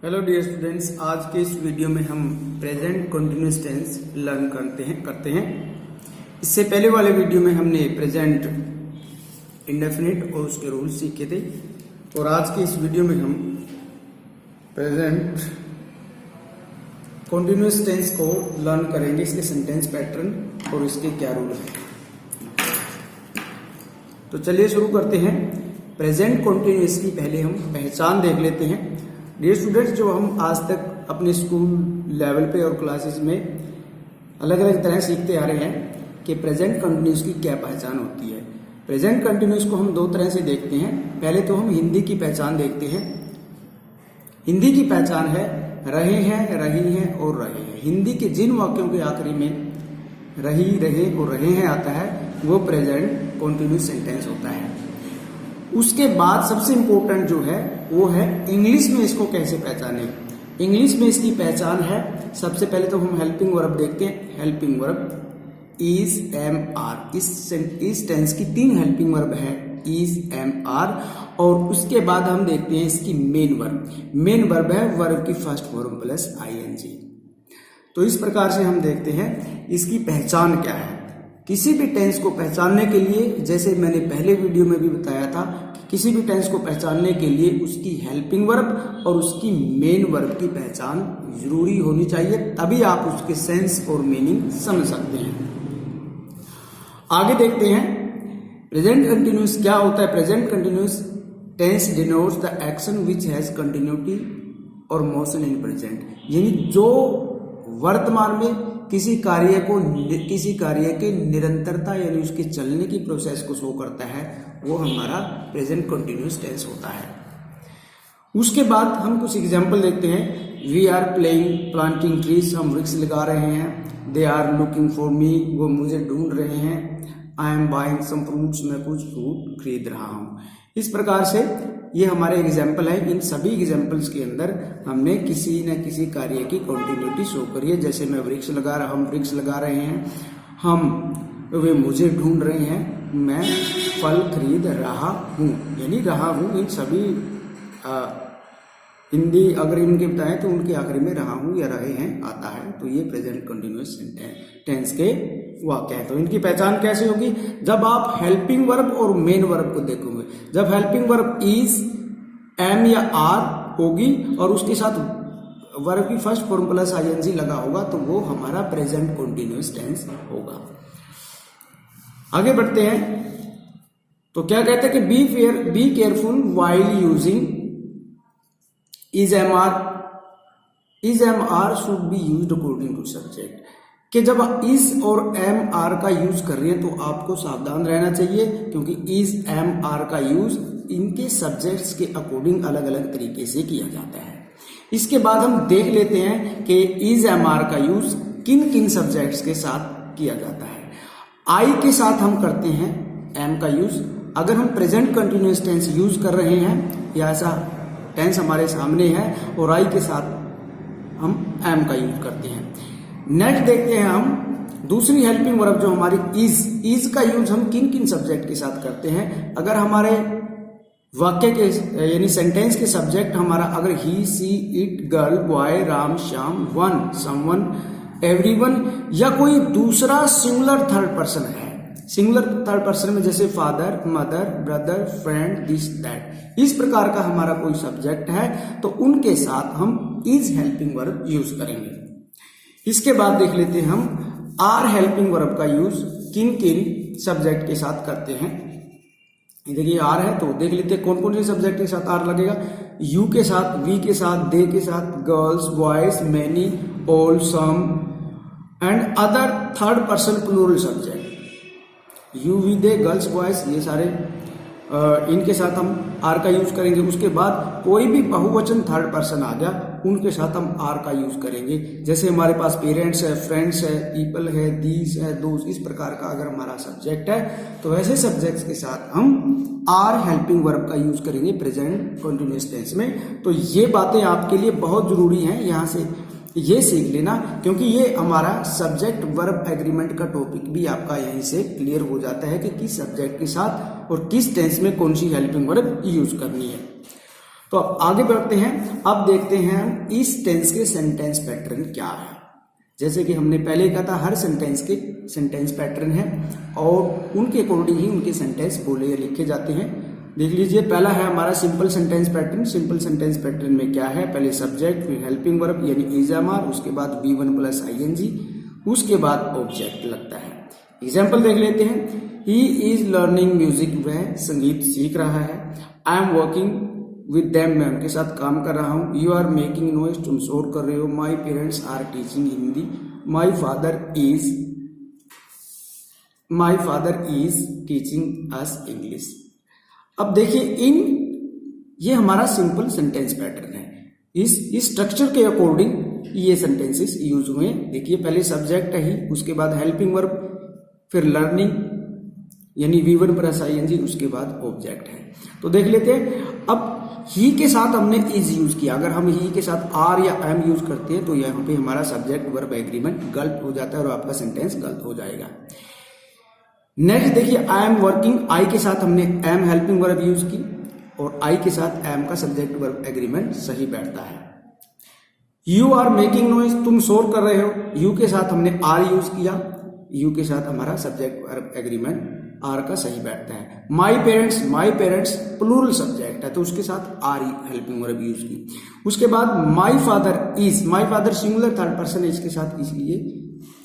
Hello dear students, आज के इस वीडियो में हम प्रेजेंट कंटिन्यूअस टेंस लर्न करते हैं। इससे पहले वाले वीडियो में हमने प्रेजेंट इंडेफिनिट और उसके रूल्स सीखे थे, और आज के इस वीडियो में हम प्रेजेंट कंटिन्यूअस टेंस को लर्न करेंगे, इसके सेंटेंस पैटर्न और इसके क्या रूल हैं। तो चलिए शुरू करते हैं। प्रेजेंट कंटिन्यूअस की पहले हम पहचान देख लेते हैं। डियर स्टूडेंट्स, जो हम आज तक अपने स्कूल लेवल पे और क्लासेस में अलग अलग तरह सीखते आ रहे हैं कि प्रेजेंट कंटिन्यूअस की क्या पहचान होती है। प्रेजेंट कंटिन्यूअस को हम दो तरह से देखते हैं। पहले तो हम हिंदी की पहचान देखते हैं। हिंदी की पहचान है रहे हैं, रही हैं और रहे हैं। हिंदी के जिन वाक्यों के आखिरी में रही, रहे और रहे हैं आता है, वो प्रेजेंट कंटिन्यूअस सेंटेंस होता है। उसके बाद सबसे इंपॉर्टेंट जो है वो है इंग्लिश में इसको कैसे पहचाने। इंग्लिश में इसकी पहचान है, सबसे पहले तो हम हेल्पिंग वर्ब देखते हैं। Helping verb is, am, are. इस टेंस की 3 हेल्पिंग वर्ब है, इज, एम, आर। और उसके बाद हम देखते हैं इसकी मेन वर्ब। मेन वर्ब है वर्ब की फर्स्ट फॉर्म प्लस आईएनजी। तो इस प्रकार से हम देखते हैं इसकी पहचान क्या है। किसी भी टेंस को पहचानने के लिए, जैसे मैंने पहले वीडियो में भी बताया था, किसी भी टेंस को पहचानने के लिए उसकी हेल्पिंग वर्ब और उसकी मेन वर्ब की पहचान जरूरी होनी चाहिए, तभी आप उसके सेंस और मीनिंग समझ सकते हैं। आगे देखते हैं प्रेजेंट कंटिन्यूअस क्या होता है। Present continuous tense denotes the action which has continuity और मोशन इन प्रेजेंट, यानी जो वर्तमान में किसी कार्य के निरंतरता यानी उसके चलने की प्रोसेस को शो करता है, वो हमारा प्रेजेंट कंटिन्यूअस टेंस होता है। उसके बाद हम कुछ एग्जांपल देखते हैं। We are playing planting trees, हम वृक्ष लगा रहे हैं। They are looking for me, वो मुझे ढूंढ रहे हैं। I am buying some fruits, मैं कुछ फ्रूट खरीद रहा हूँ। इस प्रकार से ये हमारे एग्जाम्पल है। इन सभी एग्जाम्पल्स के अंदर हमने किसी न किसी कार्य की कंटिन्यूटी शो करी है। जैसे हम वृक्ष लगा रहे हैं, वे मुझे ढूंढ रहे हैं, मैं फल खरीद रहा हूँ, यानी रहा हूँ। इन सभी हिंदी अगर इनके बताएं तो उनके आखिरी में रहा हूँ या रहे हैं आता है। तो ये प्रेजेंट कंटिन्यूअस टेंस के वाक्य है। तो इनकी पहचान कैसे होगी, जब आप हेल्पिंग वर्ब और मेन वर्ब को देखोगे। जब हेल्पिंग वर्ब इज, एम या आर होगी और उसके साथ वर्ब की फर्स्ट फॉर्म प्लस आईएनजी लगा होगा, तो वो हमारा प्रेजेंट कंटिन्यूअस टेंस होगा। आगे बढ़ते हैं। तो क्या कहते हैं कि be careful while using is, am, are should be used according to subject. कि जब इज और एम, आर का यूज कर रहे हैं तो आपको सावधान रहना चाहिए, क्योंकि इज, एम, आर का यूज इनके सब्जेक्ट्स के अकॉर्डिंग अलग अलग तरीके से किया जाता है। इसके बाद हम देख लेते हैं कि इज, एम, आर का यूज किन किन सब्जेक्ट्स के साथ किया जाता है। आई के साथ हम करते हैं एम का यूज। अगर हम प्रेजेंट कंटिन्यूअस टेंस यूज कर रहे हैं या ऐसा टेंस हमारे सामने है और आई के साथ हम एम का यूज करते हैं। नेक्स्ट देखते हैं हम दूसरी हेल्पिंग वर्ब जो हमारी इज का यूज हम किन किन सब्जेक्ट के साथ करते हैं। अगर हमारे वाक्य के यानी सेंटेंस के सब्जेक्ट हमारा अगर he, she, it, girl, boy, Ram, Shyam, one, someone, everyone या कोई दूसरा सिंगुलर थर्ड पर्सन है। सिंगुलर थर्ड पर्सन में जैसे father, mother, brother, friend, this, that, इस प्रकार का हमारा कोई सब्जेक्ट है तो उनके साथ हम इज हेल्पिंग वर्ब यूज करेंगे। इसके बाद देख लेते हैं हम आर हेल्पिंग वर्ब का यूज किन किन सब्जेक्ट के साथ करते हैं। देखिए आर है तो देख लेते हैं कौन कौन से सब्जेक्ट के साथ आर लगेगा। यू के साथ, वी के साथ, दे के साथ, girls, boys, many, all, some and other third person plural subject. You, we, they, girls, boys, ये सारे इनके साथ हम आर का यूज करेंगे। उसके बाद कोई भी बहुवचन थर्ड पर्सन आ गया उनके साथ हम आर का यूज करेंगे। जैसे हमारे पास पेरेंट्स है, फ्रेंड्स है, पीपल है, दीज है, दोज, इस प्रकार का अगर हमारा सब्जेक्ट है तो ऐसे सब्जेक्ट्स के साथ हम आर हेल्पिंग वर्ब का यूज करेंगे प्रेजेंट कंटिन्यूअस टेंस में। तो ये बातें आपके लिए बहुत जरूरी हैं, यहाँ से ये सीख लेना, क्योंकि ये हमारा सब्जेक्ट वर्ब एग्रीमेंट का टॉपिक भी आपका यहीं से क्लियर हो जाता है कि किस सब्जेक्ट के साथ और किस टेंस में कौन सी हेल्पिंग वर्ब यूज करनी है। तो अब आगे बढ़ते हैं। अब देखते हैं हम इस टेंस के सेंटेंस पैटर्न क्या है। जैसे कि हमने पहले कहा था, हर सेंटेंस के सेंटेंस पैटर्न है और उनके अकॉर्डिंग ही उनके सेंटेंस बोले या लिखे जाते हैं। देख लीजिए, पहला है हमारा simple sentence pattern. Simple sentence pattern में क्या है, पहले सब्जेक्ट, फिर हेल्पिंग वर्ब यानी इज एम आर, उसके बाद V1 प्लस ING, उसके बाद ऑब्जेक्ट लगता है। एग्जाम्पल देख लेते हैं। ही इज लर्निंग म्यूजिक, वह संगीत सीख रहा है। I am working with them, मैं उनके साथ काम कर रहा हूँ। यू आर मेकिंग नॉइज, तुम शोर कर रहे हो। My parents are teaching Hindi. My father is teaching us English. अब देखिए, ये हमारा सिंपल सेंटेंस पैटर्न है। इस स्ट्रक्चर के अकॉर्डिंग ये सेंटेंसेस यूज हुए। देखिए, पहले सब्जेक्ट है ही, उसके बाद हेल्पिंग वर्ब, फिर लर्निंग यानी V1 प्लस ING, उसके बाद ऑब्जेक्ट है। तो देख लेते हैं। अब ही के साथ हमने इज यूज किया। अगर हम ही के साथ आर या एम यूज करते हैं तो यहाँ पे हमारा सब्जेक्ट वर्ब एग्रीमेंट गलत हो जाता है और आपका सेंटेंस गलत हो जाएगा। नेक्स्ट देखिए, आई एम वर्किंग, आई के साथ हमने एम हेल्पिंग वर्ब यूज की और आई के साथ एम का सब्जेक्ट वर्ब एग्रीमेंट सही बैठता है। यू आर मेकिंग नॉइज, तुम शोर कर रहे हो, यू के साथ हमने आर यूज किया, यू के साथ हमारा सब्जेक्ट वर्ब एग्रीमेंट आर का सही बैठता है। माई पेरेंट्स प्लूरल सब्जेक्ट है तो उसके साथ आर हेल्पिंग वर्ब यूज की। उसके बाद my father singular third person है, इसके साथ इसलिए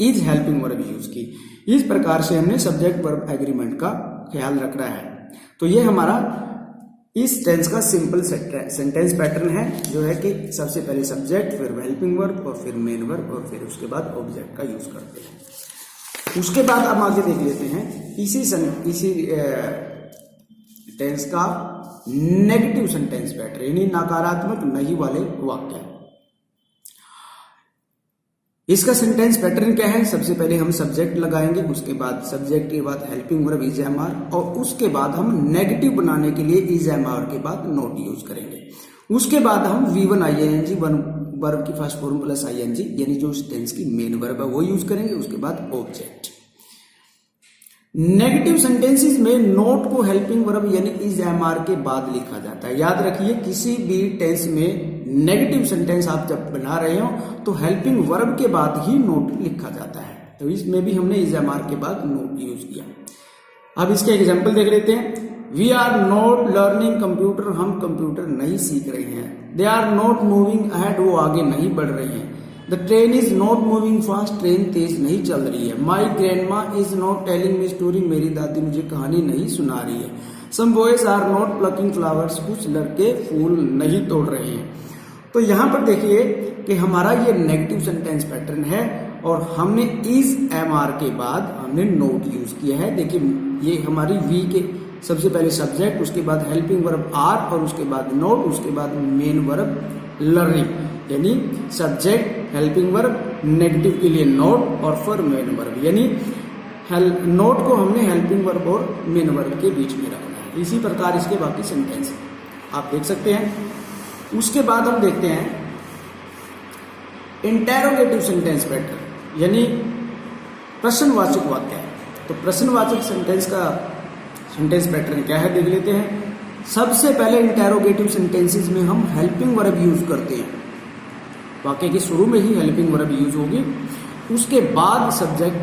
इज हेल्पिंग वर्ब यूज की। इस प्रकार से हमने सब्जेक्ट वर्ब एग्रीमेंट का ख्याल रखना है। तो ये हमारा इस टेंस का सिंपल सेंटेंस पैटर्न है, जो है कि सबसे पहले सब्जेक्ट, फिर हेल्पिंग वर्ब और फिर मेन वर्ब और फिर उसके बाद ऑब्जेक्ट का यूज करते हैं। उसके बाद हम आगे देख लेते हैं इसी टेंस का नेगेटिव सेंटेंस पैटर्न, यानी नकारात्मक नहीं वाले वाक्य। इसका सेंटेंस पैटर्न क्या है, सबसे पहले हम सब्जेक्ट लगाएंगे, उसके बाद सब्जेक्ट के बाद helping verb is am are और उसके बाद हम नेगेटिव बनाने के लिए इज एम आर के बाद नॉट यूज करेंगे। उसके बाद हम V1 ING, वर्ब की फर्स्ट फॉर्म प्लस ING यानी जो टेंस की मेन वर्ब है वो यूज करेंगे। उसके बाद ऑब्जेक्ट। नेगेटिव सेंटेंसेस में नोट को हेल्पिंग वर्ब यानी इज एम आर के बाद लिखा जाता है। याद रखिए, किसी भी टेंस में नेगेटिव सेंटेंस आप जब बना रहे हो तो हेल्पिंग वर्ब के बाद ही नोट लिखा जाता है। तो इसमें भी हमने इज एम आर के बाद नोट यूज किया। अब इसके एग्जाम्पल देख लेते हैं। We are not learning computer, हम कंप्यूटर नहीं सीख रहे हैं। They are not moving ahead, वो आगे नहीं बढ़ रहे हैं। The train is not moving fast, train तेज नहीं चल रही है। My grandma is not telling me story, मेरी दादी मुझे कहानी नहीं सुना रही है। Some boys are not plucking flowers, कुछ लड़के फूल नहीं तोड़ रहे हैं। तो यहाँ पर देखिए कि हमारा ये नेगेटिव सेंटेंस पैटर्न है और हमने इज एम आर के बाद हमने नोट यूज किया है। देखिए, ये हमारी वी के सबसे पहले सब्जेक्ट, उसके बाद हेल्पिंग वर्ब आर और उसके बाद नोट, उसके बाद मेन वर्ब लर्निंग, यानी सब्जेक्ट हेल्पिंग वर्ब, नेगेटिव के लिए नोट और फिर मेन वर्ब, यानी नोट को हमने हेल्पिंग वर्ब और मेन वर्ब के बीच में रखना है। इसी प्रकार इसके बाकी सेंटेंस आप देख सकते हैं। उसके बाद हम देखते हैं इंटेरोगेटिव सेंटेंस पैटर्न, यानी प्रश्नवाचक वाक्य। तो प्रश्नवाचक सेंटेंस का सेंटेंस पैटर्न क्या है देख लेते हैं। सबसे पहले इंटेरोगेटिव सेंटेंसेस में हम हेल्पिंग वर्ब यूज करते हैं। वाक्य के शुरू में ही हेल्पिंग वर्ब यूज होगी, उसके बाद सब्जेक्ट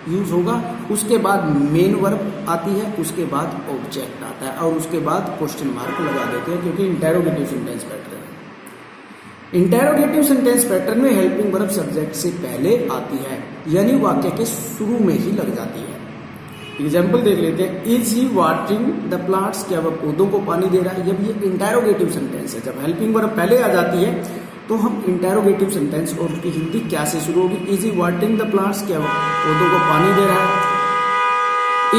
यूज होगा, उसके बाद मेन वर्ब आती है, उसके बाद ऑब्जेक्ट आता है और उसके बाद क्वेश्चन मार्क लगा देते हैं, क्योंकि इंटेरोगेटिव सेंटेंस पैटर्न है। इंटेरोगेटिव सेंटेंस पैटर्न में हेल्पिंग वर्ब सब्जेक्ट से पहले आती है, यानी वाक्य के शुरू में ही लग जाती है। एग्जाम्पल देख लेते हैं। Is he watering the plants, क्या वह पौधों को पानी दे रहा है। जब ये इंटेरोगेटिव सेंटेंस है, जब हेल्पिंग वर्ब पहले आ जाती है तो हम इंटेरोगेटिव सेंटेंस और उसकी हिंदी क्या से शुरू होगी। Is he watering the plants, क्या वह पौधों को पानी दे रहा है।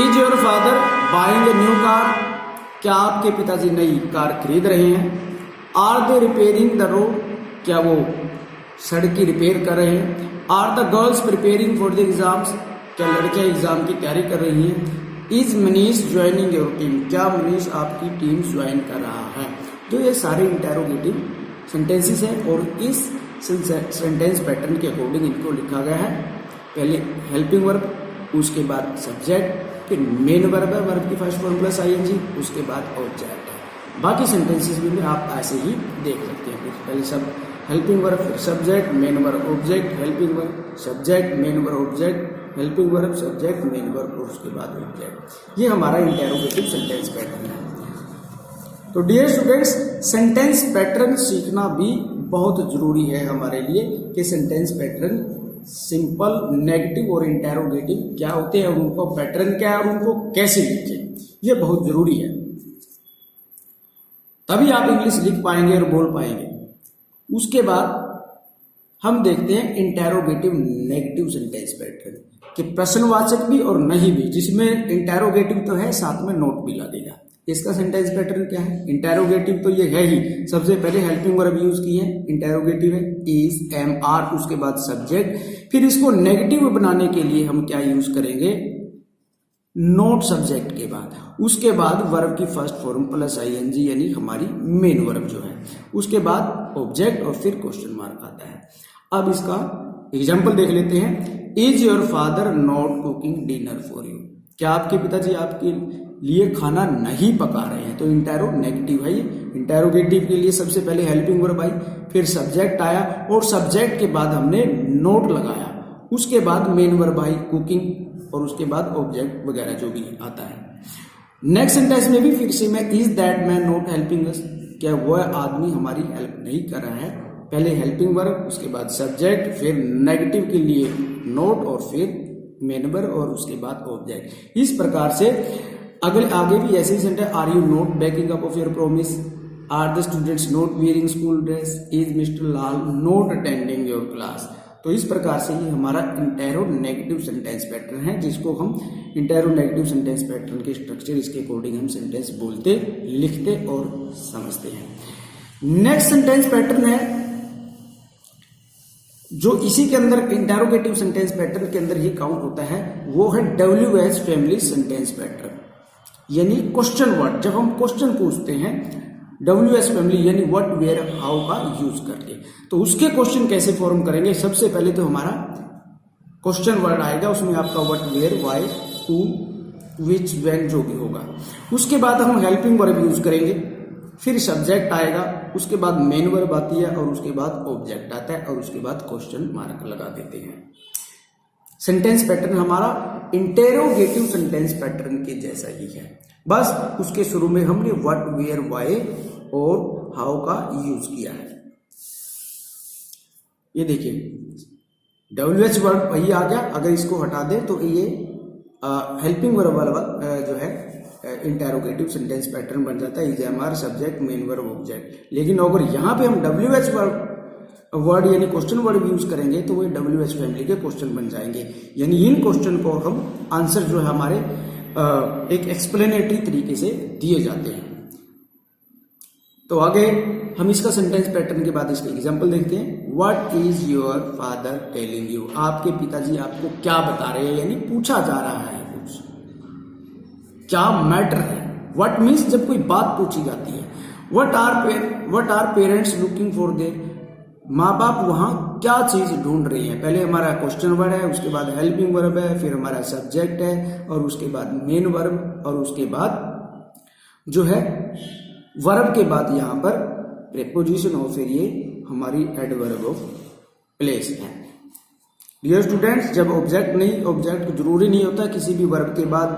Is your father buying a new car, क्या आपके पिताजी नई कार खरीद रहे हैं। Are they repairing the road, क्या वो सड़क की रिपेयर कर रहे हैं। Are the girls preparing for the exams, क्या लड़कियां एग्जाम की तैयारी कर रही हैं। Is Manish joining your team, क्या मनीष आपकी टीम ज्वाइन कर रहा है। तो ये सारे इंटेरोगेटिव सेंटेंसेस है और इस सेंटेंस पैटर्न के अकॉर्डिंग इनको लिखा गया है। पहले हेल्पिंग वर्ब, उसके बाद सब्जेक्ट, फिर मेन वर्ब है, वर्ब की फर्स्ट फॉर्म प्लस ING, उसके बाद ऑब्जेक्ट है। बाकी सेंटेंसेस भी में आप ऐसे ही देख सकते हैं। पहले सब हेल्पिंग वर्ब, फिर subject, main verb, object, helping verb, subject, main verb, object, helping verb, subject, main verb और उसके बाद ऑब्जेक्ट। ये हमारा इंटेरोगेटिव सेंटेंस पैटर्न है। तो डियर स्टूडेंट्स, सेंटेंस पैटर्न सीखना भी बहुत जरूरी है हमारे लिए कि सेंटेंस पैटर्न सिंपल, नेगेटिव और इंटेरोगेटिव क्या होते हैं, उनको पैटर्न क्या है और उनको कैसे लिखें, ये बहुत जरूरी है। तभी आप इंग्लिश लिख पाएंगे और बोल पाएंगे। उसके बाद हम देखते हैं इंटेरोगेटिव नेगेटिव सेंटेंस पैटर्न कि प्रश्नवाचक भी और नहीं भी, जिसमें इंटेरोगेटिव तो है साथ में नोट भी लगेगा। इसका सेंटेंस पैटर्न क्या है? इंटेरोगेटिव तो ये है ही, सबसे पहले हेल्पिंग वर्ब यूज की है, इंटेरोगेटिव है, इज, एम, आर, उसके बाद सब्जेक्ट। फिर इसको नेगेटिव बनाने के लिए हम क्या यूज करेंगे? नोट सब्जेक्ट के बाद, उसके बाद वर्ब की फर्स्ट फॉर्म प्लस आईएनजी यानी हमारी मेन वर्ब जो है, उसके बाद ऑब्जेक्ट और फिर क्वेश्चन मार्क आता है। अब इसका एग्जाम्पल देख लेते हैं। Is your father not cooking dinner for you? क्या आपके पिताजी आपके लिए खाना नहीं पका रहे हैं? तो इंटेरो नेगेटिव है ये। इंटेरोगेटिव के लिए सबसे पहले हेल्पिंग वर्ब आई, फिर सब्जेक्ट आया और सब्जेक्ट के बाद हमने नोट लगाया, उसके बाद मेन वर्ब आई कुकिंग और उसके बाद ऑब्जेक्ट वगैरह जो भी आता है। नेक्स्ट सेंटेंस में भी फिर से मैं is that man not helping us? क्या वह आदमी हमारी हेल्प नहीं कर रहा है? पहले हेल्पिंग वर्ब, उसके बाद सब्जेक्ट, फिर नेगेटिव के लिए नोट और फिर मेन वर्ब और उसके बाद ऑब्जेक्ट। इस प्रकार से अगले आगे भी ऐसे ही sentence, are you not backing up of your promise? Are the students not wearing school dress? Is Mr Lal not attending your class? तो इस प्रकार से ये हमारा इंटेरो नेगेटिव सेंटेंस पैटर्न है, जिसको हम इंटेरो नेगेटिव सेंटेंस पैटर्न के स्ट्रक्चर, इसके अकॉर्डिंग हम सेंटेंस बोलते, लिखते और समझते हैं। नेक्स्ट सेंटेंस पैटर्न है जो इसी के अंदर इंटेरोगेटिव सेंटेंस पैटर्न के अंदर ही काउंट होता है, वो है WH फैमिली सेंटेंस पैटर्न, यानी क्वेश्चन वर्ड। जब हम क्वेश्चन पूछते हैं WH फैमिली यानी व्हाट, वेयर, हाउ का यूज करके, तो उसके क्वेश्चन कैसे फॉर्म करेंगे? सबसे पहले तो हमारा क्वेश्चन वर्ड आएगा, उसमें आपका what, where, why, who, which, when जो भी होगा। उसके बाद हम हेल्पिंग वर्ब यूज करेंगे, फिर सब्जेक्ट आएगा, उसके बाद मेन वर्ब आती है और उसके बाद ऑब्जेक्ट आता है और उसके बाद क्वेश्चन मार्क लगा देते हैं। सेंटेंस पैटर्न हमारा इंटेरोगेटिव सेंटेंस पैटर्न के जैसा ही है, बस उसके शुरू में हमने व्हाट, वेयर, व्हाई और हाउ का यूज किया है। ये देखिए WH वर्ड वही आ गया, अगर इसको हटा दें तो ये हेल्पिंग वर्ब वाला जो है इंटेरोगेटिव सेंटेंस पैटर्न बन जाता है, is, am, are, subject, main verb, object. लेकिन अगर यहाँ पे हम WH वर्ड यानी क्वेश्चन वर्ड यूज करेंगे तो वो WH फैमिली के क्वेश्चन बन जाएंगे, यानी इन क्वेश्चन को हम आंसर जो है हमारे एक एक्सप्लेनेटरी तरीके से दिए जाते हैं। तो आगे हम इसका सेंटेंस पैटर्न के बाद इसका एग्जांपल देखते हैं। What is your father telling you? आपके पिताजी आपको क्या बता रहे हैं, यानी पूछा जा रहा है कुछ, क्या मैटर है। व्हाट मीन्स जब कोई बात पूछी जाती है। What are parents looking for there? माँ बाप वहां क्या चीज ढूंढ रही है? पहले हमारा क्वेश्चन वर्ड है, उसके बाद हेल्पिंग वर्ब है, फिर हमारा सब्जेक्ट है और उसके बाद मेन वर्ब और उसके बाद जो है वर्ब के बाद यहाँ पर प्रीपोजिशन और फिर ये हमारी एडवर्ब ऑफ प्लेस है। डियर स्टूडेंट्स, जब ऑब्जेक्ट नहीं, ऑब्जेक्ट जरूरी नहीं होता, किसी भी वर्ब के बाद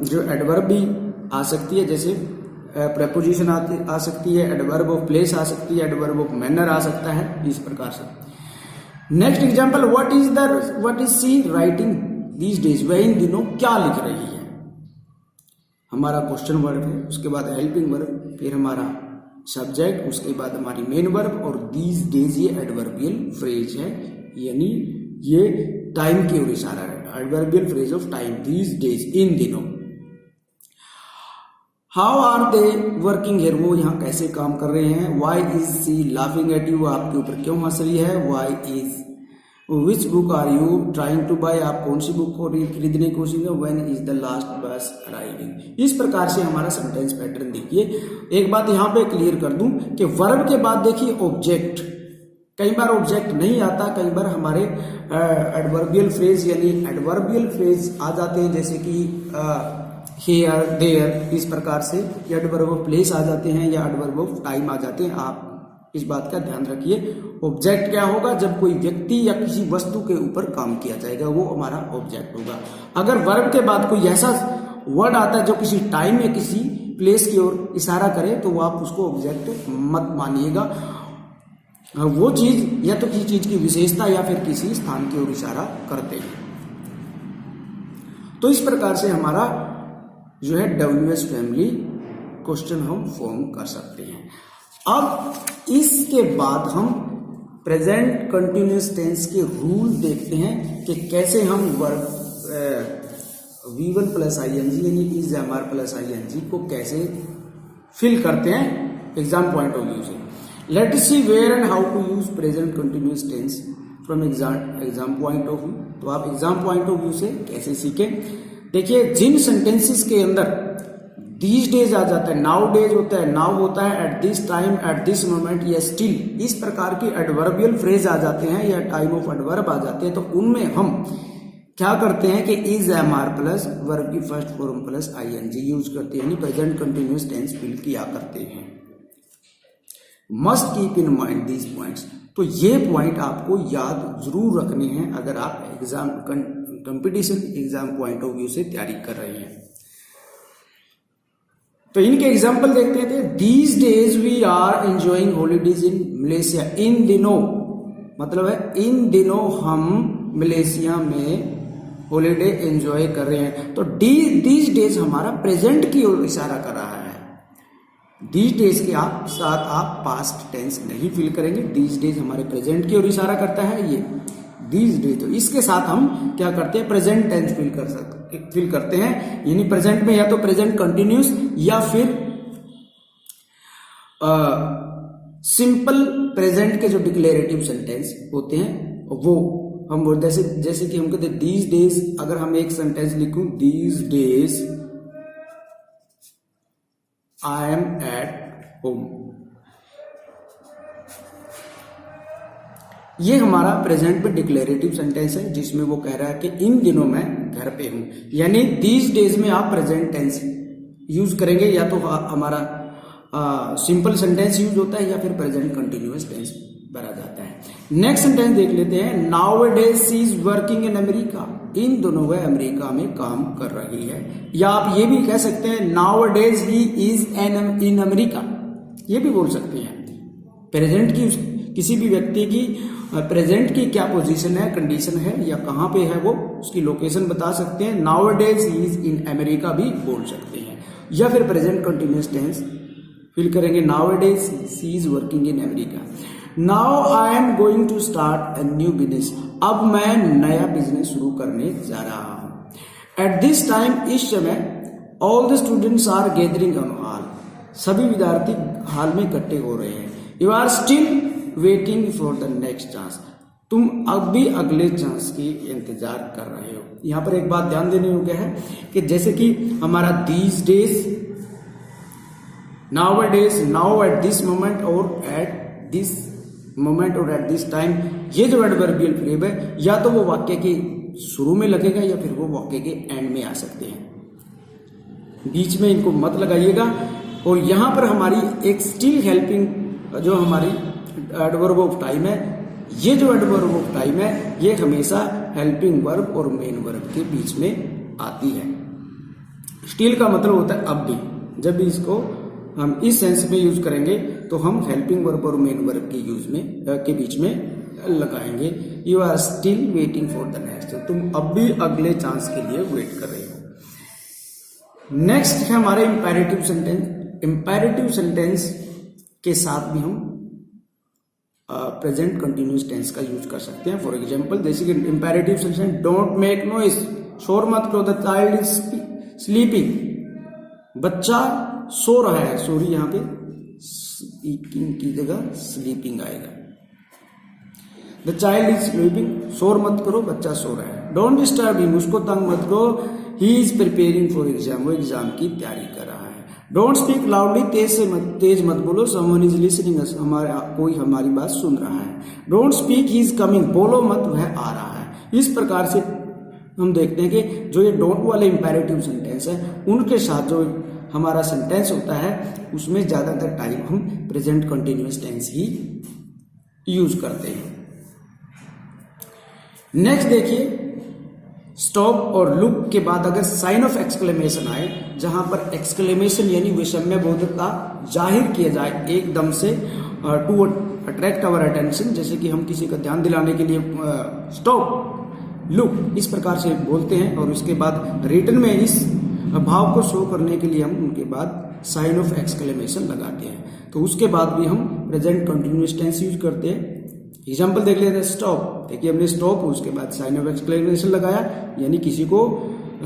जो एडवर्ब भी आ सकती है, जैसे प्रीपोजिशन आ सकती है, एडवर्ब ऑफ प्लेस आ सकती है, एडवर्ब ऑफ मैनर आ सकता है, इस प्रकार से। Next example, what is she writing these days? वह इन दिनों क्या लिख रही है? हमारा क्वेश्चन वर्ब है, उसके बाद हेल्पिंग वर्ब, फिर हमारा सब्जेक्ट, उसके बाद हमारी मेन वर्ब और दीज डेज ये एडवर्बियल फ्रेज है, यानी ये टाइम की ओर इशारा है। Adverbial phrase of time, these days, इन दिनों। How are they working here? वो यहाँ कैसे काम कर रहे हैं। Why is she laughing at you? आपके ऊपर क्यों हंस रही है। Why is, which book are you trying to buy? आप कौन सी बुक को खरीदने की कोशिश में। व्हेन इज द लास्ट बस अराइविंग? इस प्रकार से हमारा सेंटेंस पैटर्न देखिए। एक बात यहाँ पे क्लियर कर दूं कि वर्ब के बाद देखिए ऑब्जेक्ट, कई बार ऑब्जेक्ट नहीं आता, कई बार हमारे एडवर्बियल फ्रेज यानी एडवर्बियल फ्रेज आ जाते हैं, जैसे कि हियर, देयर, इस प्रकार से ये एडवर्ब ऑफ प्लेस आ जाते हैं या एडवर्ब ऑफ टाइम आ जाते हैं। आप इस बात का ध्यान रखिए। ऑब्जेक्ट क्या होगा? जब कोई व्यक्ति या किसी वस्तु के ऊपर काम किया जाएगा वो हमारा ऑब्जेक्ट होगा। अगर वर्ब के बाद कोई ऐसा वर्ड आता है जो किसी टाइम या किसी प्लेस की ओर इशारा करे तो वो आप उसको ऑब्जेक्ट मत मानिएगा। वो चीज या तो किसी चीज की विशेषता या फिर किसी स्थान की ओर इशारा करते हैं। तो इस प्रकार से हमारा जो है WH फैमिली क्वेश्चन हम फॉर्म कर सकते हैं। अब इसके बाद हम प्रेजेंट कंटिन्यूअस टेंस के रूल देखते हैं कि कैसे हम वर्ब V1 प्लस ING यानी इज एमआर प्लस ING को कैसे फिल करते हैं एग्जाम पॉइंट ऑफ व्यू से। Let us see where and how to use present continuous tense from exam point of view. तो आप एग्जाम पॉइंट ऑफ व्यू से कैसे सीखें? देखिए, जिन सेंटेंसेस के अंदर दीज डेज आ जाता है, नाउ डेज होता है, नाउ होता है, at this time, at this moment या स्टिल, इस प्रकार की एडवर्बियल फ्रेज आ जाते हैं या टाइम ऑफ एडवर्ब आ जाते हैं, तो उनमें हम क्या करते हैं कि इज एमआर प्लस वर्ब की first form plus ING use करते हैं, यानी प्रेजेंट कंटिन्यूअस टेंस फिल किया करते हैं। Must keep in mind these points. तो ये पॉइंट आपको याद जरूर रखने हैं अगर आप exam competition exam point of view से तैयारी कर रहे हैं। तो इनके एग्जाम्पल देखते हैं। These days we are enjoying holidays in Malaysia. इन दिनों मतलब है इन दिनों हम मलेशिया में हॉलीडे एंजॉय कर रहे हैं। तो दीज डेज हमारा प्रेजेंट की ओर इशारा कर रहा है। दीज डेज के साथ आप पास्ट टेंस नहीं फिल करेंगे। दीज डेज हमारे प्रेजेंट की ओर इशारा करता है ये दीज डेज। तो इसके साथ हम क्या करते हैं? प्रेजेंट टेंस फिल करते हैं, यानी प्रेजेंट में या तो प्रेजेंट कंटिन्यूस या फिर सिंपल प्रेजेंट के जो डिक्लेरेटिव सेंटेंस होते हैं वो हम बोलते हैं। जैसे कि हम कहते हैं दीज डेज, अगर हम एक सेंटेंस लिखूं these days I am at home, ये हमारा प्रेजेंट में डिक्लेरेटिव सेंटेंस है जिसमें वो कह रहा है कि इन दिनों मैं घर पे हूं। यानी दीज डेज में आप प्रेजेंट टेंस यूज करेंगे, या तो हमारा सिंपल सेंटेंस यूज होता है या फिर प्रेजेंट कंटिन्यूअस टेंस भरा जाता है। नेक्स्ट सेंटेंस देख लेते हैं। Nowadays she is working in America. इन दोनों वह अमेरिका में काम कर रही है। या आप ये भी कह सकते हैं nowadays he is in America, ये भी बोल सकते हैं। प्रेजेंट की किसी भी व्यक्ति की प्रेजेंट की क्या पोजीशन है, कंडीशन है या कहां पे है, वो उसकी लोकेशन बता सकते हैं। Nowadays he is in America भी बोल सकते हैं। या फिर प्रेजेंट कंटिन्यूअस टेंस फिल करेंगे nowadays she is working in America. Now I am going to start a new business. अब मैं नया बिजनेस शुरू करने जा रहा हूं। एट दिस टाइम, इस समय, all the students are gathering on hall. सभी विद्यार्थी हॉल में इकट्ठे हो रहे हैं। You are still waiting for the next chance. तुम अब भी अगले चांस की इंतजार कर रहे हो। यहां पर एक बात ध्यान देने योग्य है कि जैसे कि हमारा these days, now days, now at this moment और एट दिस मोमेंट और एट दिस टाइम, ये जो एडवर्बियल फ्रेज है या तो वो वाक्य के शुरू में लगेगा या फिर वो वाक्य के एंड में आ सकते हैं। बीच में इनको मत लगाइएगा। और यहां पर हमारी एक स्टिल हेल्पिंग जो हमारी एडवर्ब ऑफ टाइम है, ये जो एडवर्ब ऑफ टाइम है ये हमेशा हेल्पिंग वर्ब और मेन वर्ब के बीच में आती है। स्टिल का मतलब होता है अब भी। जब भी इसको हम इस सेंस में यूज करेंगे तो हम हेल्पिंग वर्ब और मेन वर्ब के यूज में के बीच में लगाएंगे। You are still waiting for the next. तुम अब भी अगले चांस के लिए वेट कर रहे हो। नेक्स्ट है हमारे इंपेरेटिव सेंटेंस। इंपेरेटिव सेंटेंस के साथ भी हम प्रेजेंट कंटिन्यूअस टेंस का यूज कर सकते हैं। फॉर एग्जाम्पल, जैसे कि imperative sentence, don't make noise, शोर मत करो, द चाइल्ड इज स्लीपिंग, बच्चा सो रहा है। सॉरी, यहाँ पे स्पीकिंग की जगह स्लीपिंग आएगा। द चाइल्ड इज स्लीपिंग, शोर मत करो, बच्चा सो रहा है। डोंट डिस्टर्ब हिम, उसको तंग मत करो, he is preparing for exam, वो एग्जाम की तैयारी कर रहा है। डोंट स्पीक लाउडली, तेज मत बोलो, समवन इज लिसनिंग, कोई हमारी बात सुन रहा है। Don't speak he is coming, बोलो मत, वह आ रहा है। इस प्रकार से हम देखते हैं कि जो ये डोंट वाले इंपेरेटिव सेंटेंस है उनके साथ जो हमारा सेंटेंस होता है उसमें ज्यादातर टाइम हम प्रेजेंट कंटिन्यूअस टेंस ही यूज करते हैं। नेक्स्ट देखिए, स्टॉप और लुक के बाद अगर साइन ऑफ एक्सक्लेमेशन आए, जहां पर एक्सक्लेमेशन यानी विषम्य बोधता जाहिर किया जाए एकदम से टू अट्रैक्ट आवर अटेंशन, जैसे कि हम किसी का ध्यान दिलाने के लिए स्टॉप लुक इस प्रकार से बोलते हैं, और उसके बाद रिटन में इस भाव को शो करने के लिए हम उनके बाद साइन ऑफ एक्सक्लेमेशन लगाते हैं, तो उसके बाद भी हम प्रेजेंट कंटिन्यूअस टेंस यूज करते हैं। एग्जाम्पल देख लेते हैं, स्टॉप, देखिए हमने स्टॉप उसके बाद साइन ऑफ एक्सक्लेमेशन लगाया, यानी किसी को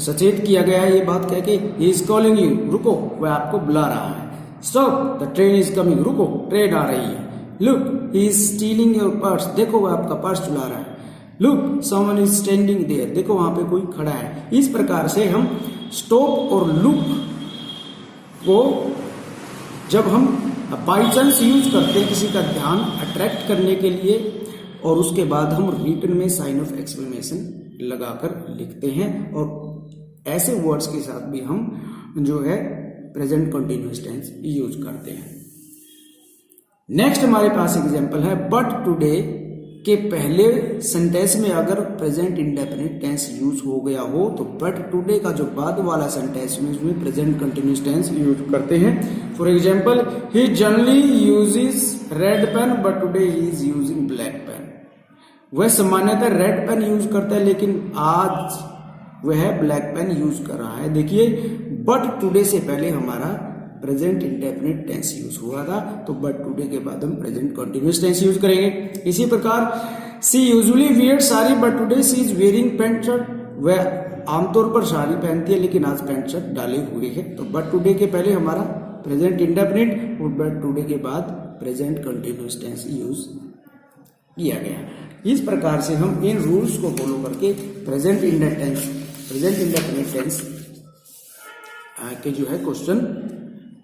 सचेत किया गया है ये बात कह के, ही इज कॉलिंग यू, रुको, वह आपको बुला रहा है। Stop, the train is coming, रुको, ट्रेन आ रही है। Look, he is stealing your purse, देखो वह आपका पर्स चुरा रहा है। Look, someone is standing there, देखो वहां पे कोई खड़ा है। इस प्रकार से हम स्टॉप और लुक को जब हम बाई चांस यूज करते हैं किसी का ध्यान अट्रैक्ट करने के लिए, और उसके बाद हम रिटन में साइन ऑफ एक्सक्लेमेशन लगाकर लिखते हैं, और ऐसे वर्ड्स के साथ भी हम जो है प्रेजेंट कंटिन्यूअस टेंस यूज करते हैं। नेक्स्ट हमारे पास एग्जांपल है, बट टुडे के पहले सेंटेंस में अगर प्रेजेंट इंडेफिनिट टेंस यूज हो गया हो तो बट टुडे का जो बाद वाला सेंटेंस में उसमें प्रेजेंट कंटिन्यूअस टेंस यूज करते हैं। For example, he generally uses red pen but today he is using black pen, वह सामान्यतः रेड पेन यूज करता है लेकिन आज वह ब्लैक पेन यूज कर रहा है। देखिए, बट टुडे से पहले हमारा प्रेजेंट इंडेफिनिट टेंस यूज हुआ था, तो बट टुडे के बाद हम प्रेजेंट कंटिन्यूअस टेंस यूज करेंगे। इसी प्रकार, she usually wear sari but today she is wearing pant shirt, वह आमतौर पर साड़ी पहनती है लेकिन आज पैंट शर्ट डाले हुए है। तो बट टुडे के पहले हमारा प्रेजेंट इंडेफिनिट और बट टुडे के बाद प्रेजेंट कंटिन्यूअस टेंस यूज किया गया। इस प्रकार से हम इन रूल्स को फॉलो करके प्रेजेंट इंडेफिनिट टेंस के जो है क्वेश्चन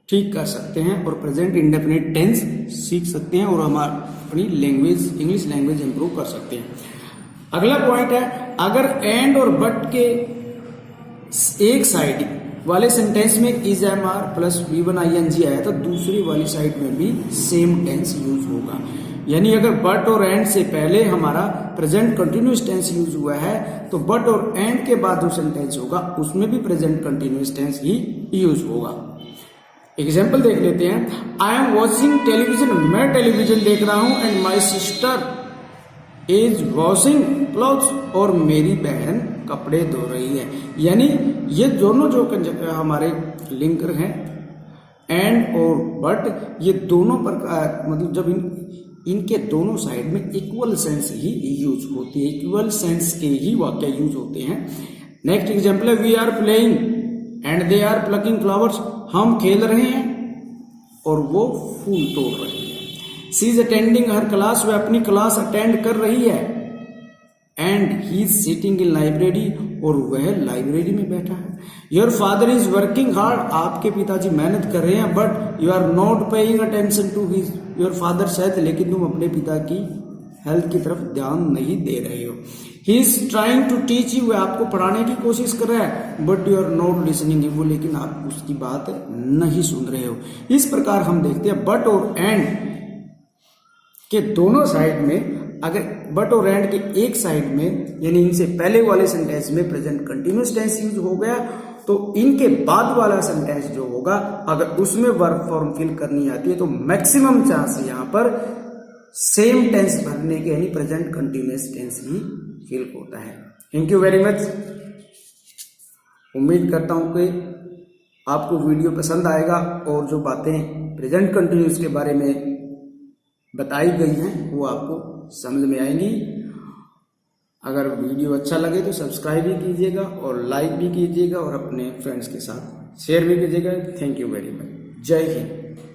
ठीक कर सकते हैं और प्रेजेंट इंडेफिनिट टेंस सीख सकते हैं और हमारी अपनी लैंग्वेज इंग्लिश लैंग्वेज इंप्रूव कर सकते हैं। अगला पॉइंट है, अगर एंड और बट के एक साइड वाले सेंटेंस में is am are plus V1 ING आया तो दूसरी वाली साइड में भी सेम टेंस यूज होगा। यानी अगर बट और एंड से पहले हमारा प्रेजेंट कंटिन्यूअस टेंस यूज हुआ है तो बट और एंड के बाद जो सेंटेंस होगा उसमें भी प्रेजेंट कंटिन्यूअस टेंस ही यूज होगा। एग्जाम्पल देख लेते हैं, आई एम वॉचिंग टेलीविजन, मैं टेलीविजन देख रहा हूं, and my sister is washing clothes, और मेरी बहन कपड़े धो रही है। यानी ये दोनों जो हमारे लिंकर हैं एंड और बट, ये दोनों प्रकार मतलब जब इनके दोनों साइड में इक्वल सेंस ही यूज होती है, इक्वल सेंस के ही वाक्य यूज होते हैं। नेक्स्ट एग्जाम्पल है, we are playing and they are plucking flowers, हम खेल रहे हैं और वो फूल तोड़ रहे हैं। She is attending her class, वह अपनी क्लास अटेंड कर रही है, and he is sitting in library, और वह लाइब्रेरी में बैठा है। Your father is working hard, आपके पिताजी मेहनत कर रहे हैं, but you are not paying attention to his your father said, लेकिन तुम अपने पिता की हेल्थ की तरफ ध्यान नहीं दे रहे हो। He is trying to teach you, वह आपको पढ़ाने की कोशिश कर रहा है, but you are not listening वो, लेकिन आप उसकी बात नहीं सुन रहे हो। इस प्रकार हम देखते हैं बट और एंड के दोनों साइड में, अगर बट और एंड के एक साइड में यानी इनसे पहले वाले सेंटेंस में प्रेजेंट कंटिन्यूअस टेंस यूज हो गया, तो इनके बाद वाला सेंटेंस जो होगा अगर उसमें वर्ब फॉर्म फिल करनी आती है तो मैक्सिमम चांस यहाँ पर सेम टेंस भरने के यानी प्रेजेंट कंटिन्यूअस टेंस ही फिल होता है। Thank you very much. उम्मीद करता हूं कि आपको वीडियो पसंद आएगा और जो बातें प्रेजेंट कंटिन्यूअस के बारे में बताई गई हैं वो आपको समझ में आएंगी। अगर वीडियो अच्छा लगे तो सब्सक्राइब भी कीजिएगा और लाइक भी कीजिएगा और अपने फ्रेंड्स के साथ शेयर भी कीजिएगा। Thank you very much. जय हिंद।